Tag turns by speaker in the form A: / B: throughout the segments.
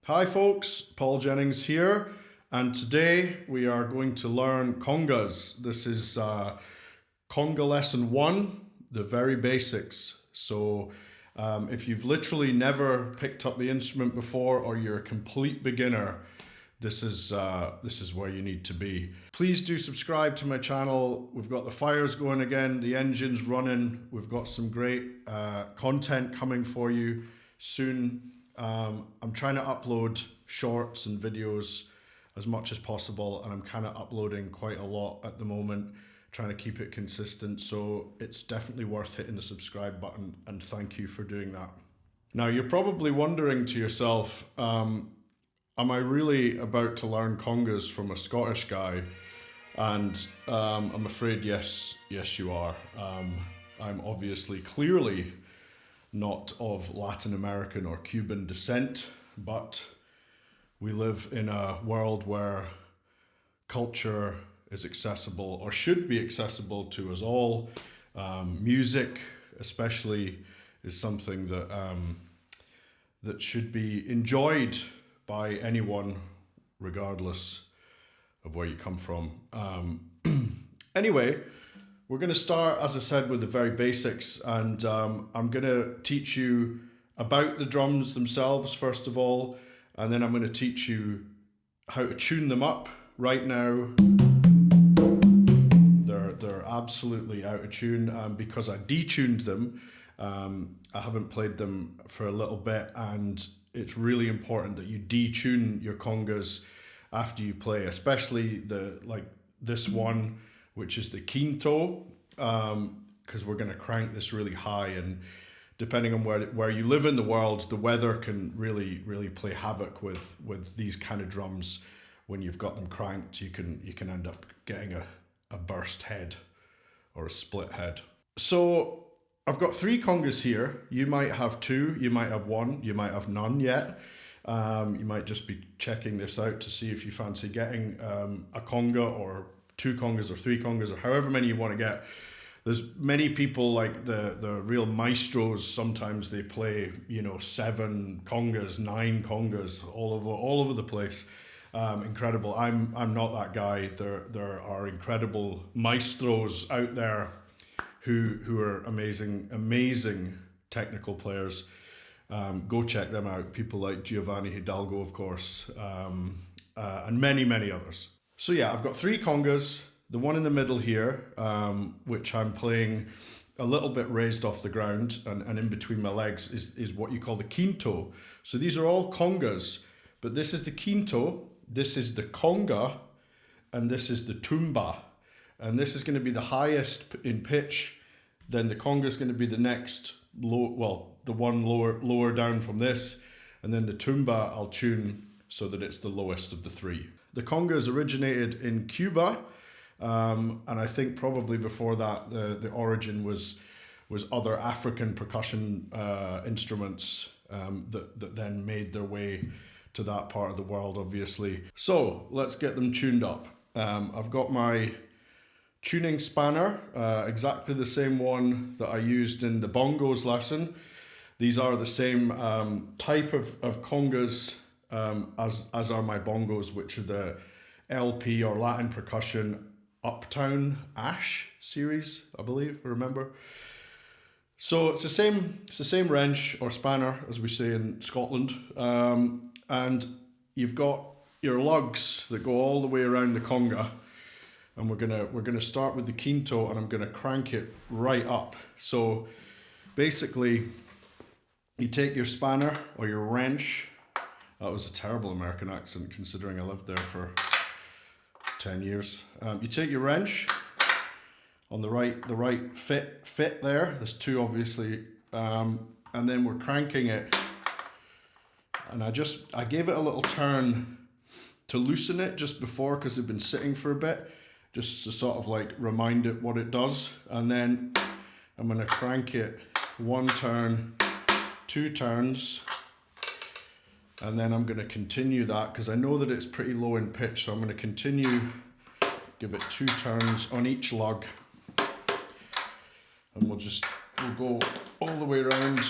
A: Hi folks, Paul Jennings here, and today we are going to learn congas. This is Conga Lesson 1, the very basics. So if you've literally never picked up the instrument before or you're a complete beginner, this is where you need to be. Please do subscribe to my channel. We've got the fires going again, the engine's running. We've got some great content coming for you soon. I'm trying to upload shorts and videos as much as possible, and I'm kind of uploading quite a lot at the moment, trying to keep it consistent. So it's definitely worth hitting the subscribe button, and thank you for doing that. Now you're probably wondering to yourself, am I really about to learn congas from a Scottish guy? And I'm afraid yes you are. I'm obviously clearly not of Latin American or Cuban descent, but we live in a world where culture is accessible, or should be accessible, to us all. Music especially is something that should be enjoyed by anyone, regardless of where you come from. Anyway, we're going to start, as I said, with the very basics, and I'm going to teach you about the drums themselves first of all, and then I'm going to teach you how to tune them up. Right now, they're absolutely out of tune because I detuned them. I haven't played them for a little bit, and it's really important that you detune your congas after you play, especially this one, which is the quinto, because we're going to crank this really high, and depending on where you live in the world, the weather can really play havoc with these kind of drums. When you've got them cranked, you can end up getting a burst head or a split head. So I've got 3 congas here. You might have 2, you might have 1, you might have none yet. You might just be checking this out to see if you fancy getting a conga, or 2 congas, or 3 congas, or however many you want to get. There's many people, like the real maestros, sometimes they play 7 congas, 9 congas, all over the place. Incredible. I'm not that guy. There are incredible maestros out there who are amazing technical players. Go check them out. People like Giovanni Hidalgo, of course, and many others. So yeah, I've got 3 congas. The one in the middle here, which I'm playing a little bit raised off the ground and in between my legs, is what you call the quinto. So these are all congas, but this is the quinto, this is the conga, and this is the tumba. And this is going to be the highest in pitch. Then the conga is going to be the next the one lower down from this, and then the tumba I'll tune so that it's the lowest of the 3. The congas originated in Cuba, and I think probably before that the origin was other African percussion instruments that then made their way to that part of the world, obviously. So let's get them tuned up. I've got my tuning spanner, exactly the same one that I used in the bongos lesson. These are the same type of congas as are my bongos, which are the LP, or Latin Percussion Uptown Ash series, I believe, remember. So it's the same wrench or spanner, as we say in Scotland, and you've got your lugs that go all the way around the conga. And we're gonna start with the quinto, and I'm gonna crank it right up. So basically, you take your spanner or your wrench. That was a terrible American accent, considering I lived there for 10 years. You take your wrench on the right fit there. There's 2 obviously, and then we're cranking it. And I gave it a little turn to loosen it just before, because it'd been sitting for a bit, just to sort of remind it what it does. And then I'm going to crank it 1 turn, 2 turns, and then I'm going to continue that, because I know that it's pretty low in pitch, so I'm going to continue, give it 2 turns on each lug, and we'll go all the way around.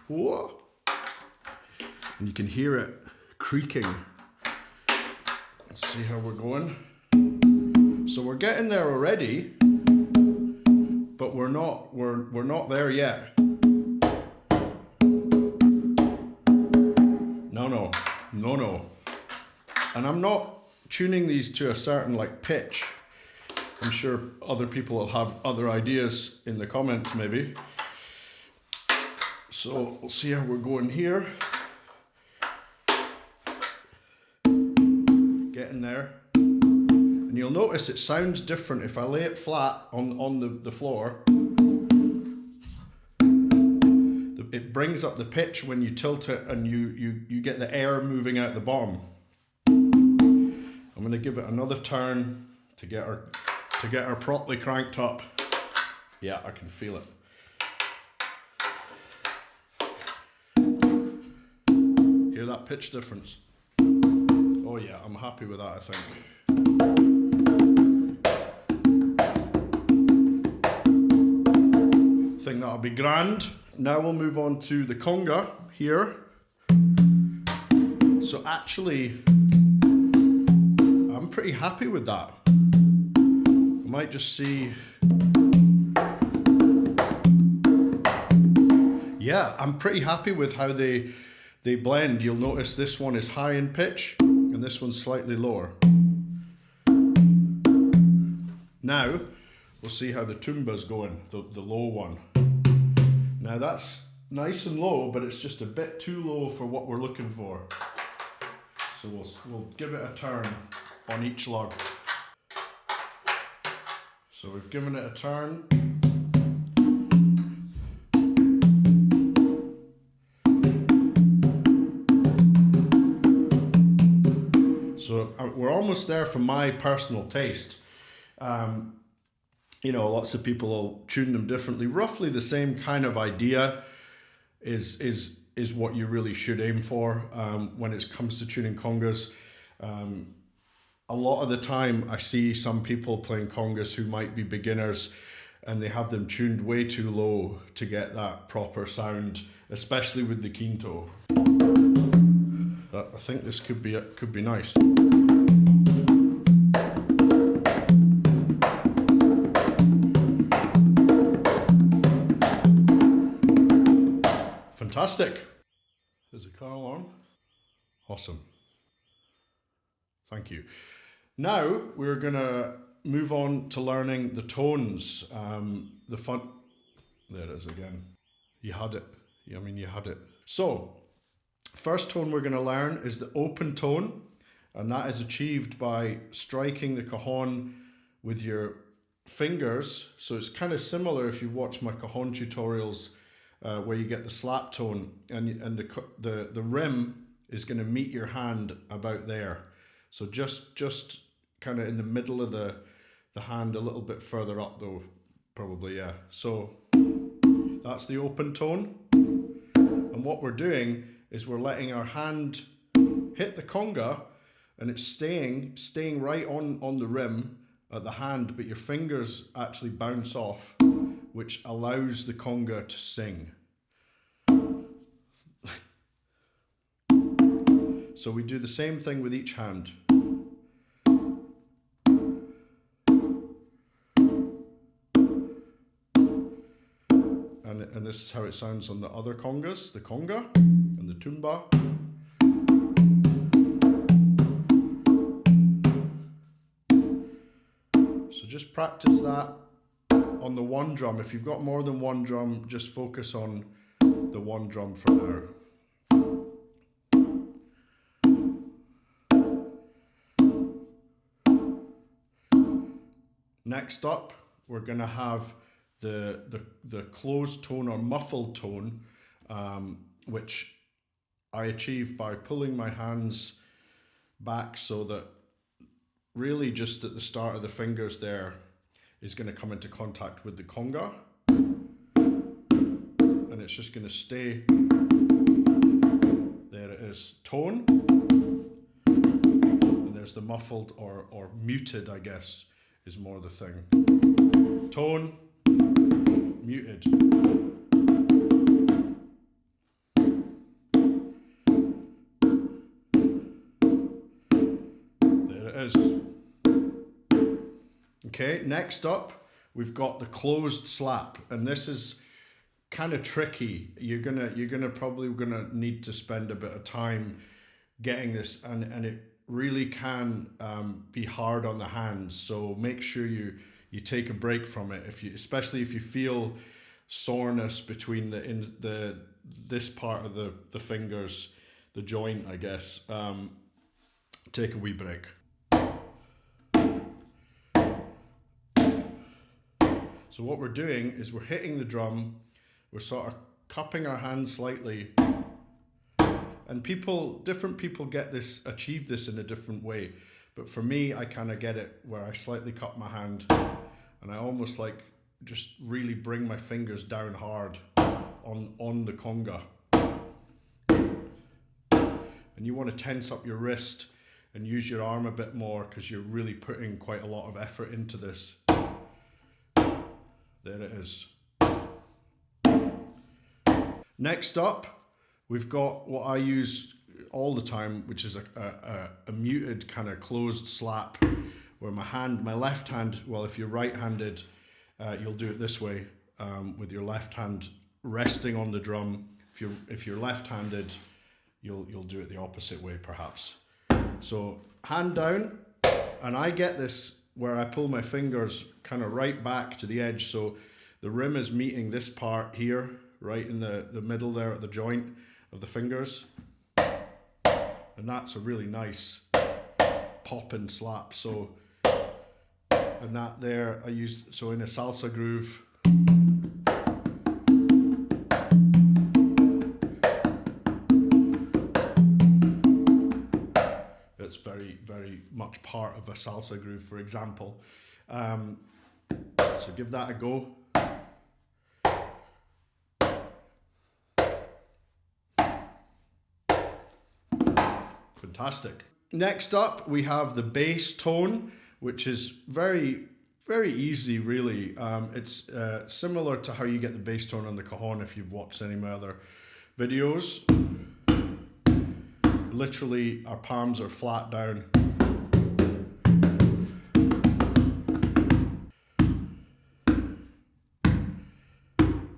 A: Whoa. and you can hear it creaking. Let's see how we're going. So we're getting there already, but we're not there yet. No. And I'm not tuning these to a certain like pitch. I'm sure other people will have other ideas in the comments maybe. So we'll see how we're going here. Getting there. And you'll notice it sounds different if I lay it flat on the floor. It brings up the pitch when you tilt it, and you get the air moving out the bottom. I'm going to give it another turn to get her properly cranked up. Yeah, I can feel it. Hear that pitch difference? Oh yeah, I'm happy with that, I think. I think that'll be grand. Now we'll move on to the conga here. So actually, I'm pretty happy with that. I might just see. Yeah, I'm pretty happy with how they blend. You'll notice this one is high in pitch and this one's slightly lower. Now, we'll see how the tumba's going, the low one. Now that's nice and low, but it's just a bit too low for what we're looking for. So we'll give it a turn on each lug. So we've given it a turn. So we're almost there for my personal taste. You know, lots of people will tune them differently. Roughly the same kind of idea is what you really should aim for when it comes to tuning congas. A lot of the time I see some people playing congas who might be beginners and they have them tuned way too low to get that proper sound, especially with the quinto. I think this could be nice. Fantastic. Is the car alarm? Awesome. Thank you. Now we're gonna move on to learning the tones. There it is again. You had it. I mean, you had it. So, first tone we're gonna learn is the open tone, and that is achieved by striking the cajon with your fingers. So it's kind of similar if you've watched my cajon tutorials, where you get the slap tone, and the rim is going to meet your hand about there. So just kind of in the middle of the hand, a little bit further up though, probably, yeah. So that's the open tone. And what we're doing is we're letting our hand hit the conga, and it's staying right on the rim at the hand, but your fingers actually bounce off, which allows the conga to sing. So we do the same thing with each hand. And this is how it sounds on the other congas, the conga and the tumba. So just practice that on the one drum. If you've got more than one drum, just focus on the one drum for now. Next up, we're going to have the closed tone or muffled tone, which I achieve by pulling my hands back so that really just at the start of the fingers there is going to come into contact with the conga, and it's just going to stay. There it is, tone, and there's the muffled or muted, I guess, is more the thing. Tone, muted. it is. Okay, next up, we've got the closed slap, and this is kind of tricky. You're gonna probably need to spend a bit of time getting this, and it really can be hard on the hands. So make sure you take a break from it, especially if you feel soreness between this part of the fingers, the joint, I guess. Take a wee break. So what we're doing is we're hitting the drum, we're sort of cupping our hands slightly, and different people achieve this in a different way. But for me, I kind of get it where I slightly cup my hand, and I almost like just really bring my fingers down hard on the conga. And you want to tense up your wrist and use your arm a bit more because you're really putting quite a lot of effort into this. There it is. Next up, we've got what I use all the time, which is a muted kind of closed slap, where my left hand, well, if you're right-handed, you'll do it this way, with your left hand resting on the drum. If you're left-handed, you'll do it the opposite way, perhaps. So hand down, and I get this where I pull my fingers kind of right back to the edge, so the rim is meeting this part here, right in the middle there at the joint of the fingers, and that's a really nice pop and slap. So, and that there I use, so in a salsa groove, it's very, very much part of a salsa groove, for example. So give that a go. Fantastic. Next up, we have the bass tone, which is very, very easy, really. It's similar to how you get the bass tone on the cajon if you've watched any of my other videos. Literally, our palms are flat down.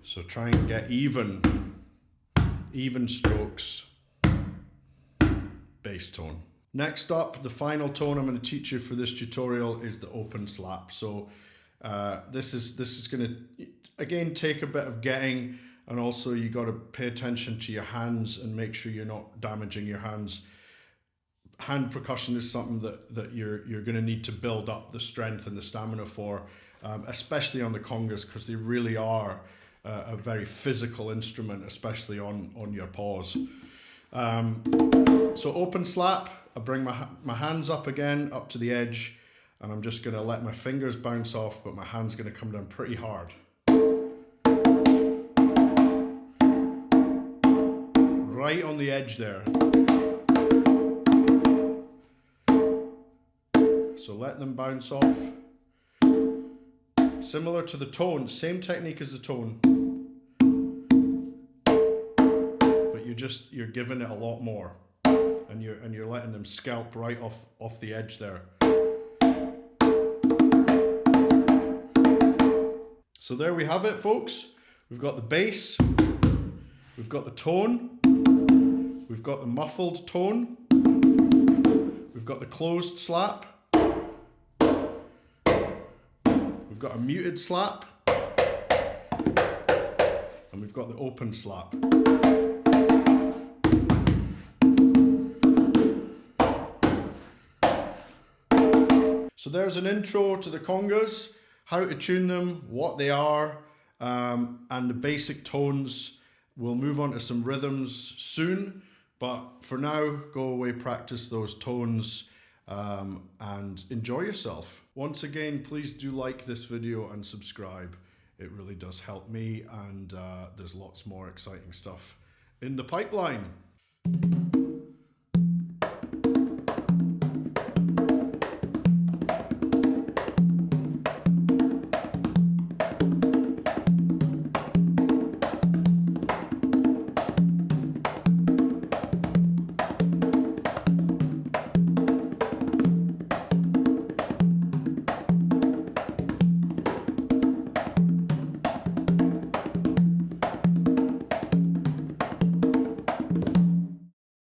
A: So try and get even strokes, bass tone. Next up, the final tone I'm going to teach you for this tutorial is the open slap. So this is going to, again, take a bit of getting, and also you got to pay attention to your hands and make sure you're not damaging your hands. Hand percussion is something that you're going to need to build up the strength and the stamina for, especially on the congas, because they really are a very physical instrument, especially on your paws. So open slap, I bring my hands up again, up to the edge, and I'm just going to let my fingers bounce off, but my hand's going to come down pretty hard. Right on the edge there. So let them bounce off. Similar to the tone, same technique as the tone. But you're giving it a lot more. And you're letting them scalp right off the edge there. So there we have it, folks. We've got the bass, we've got the tone, we've got the muffled tone, we've got the closed slap, we've got a muted slap, and we've got the open slap. So there's an intro to the congas, how to tune them, what they are, and the basic tones. We'll move on to some rhythms soon, but for now, go away, practice those tones, and enjoy yourself. Once again, please do like this video and subscribe. It really does help me, and there's lots more exciting stuff in the pipeline.